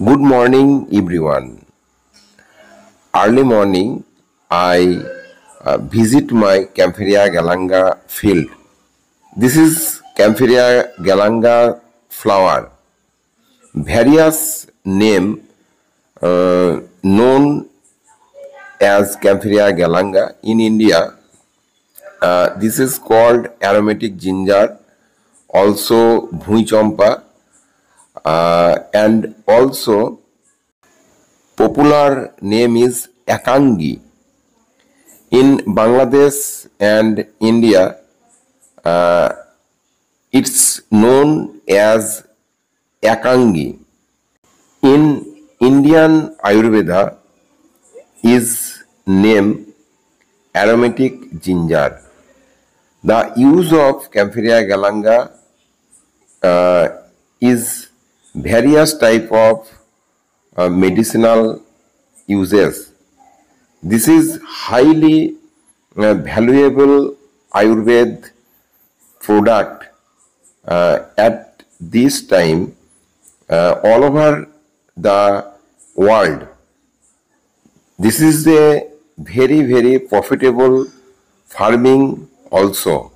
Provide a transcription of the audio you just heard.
Good morning, everyone. Early morning, I visit my Campharia galanga field. This is Campharia galanga flower. Various name known as Campharia galanga in India. This is called aromatic ginger, also bhui champa, and also popular name is Akangi. In Bangladesh and India, it's known as Akangi. In Indian Ayurveda is named aromatic ginger. The use of Campharia galanga is various type of medicinal uses. This is highly valuable Ayurved product at this time all over the world. This is a very profitable farming also.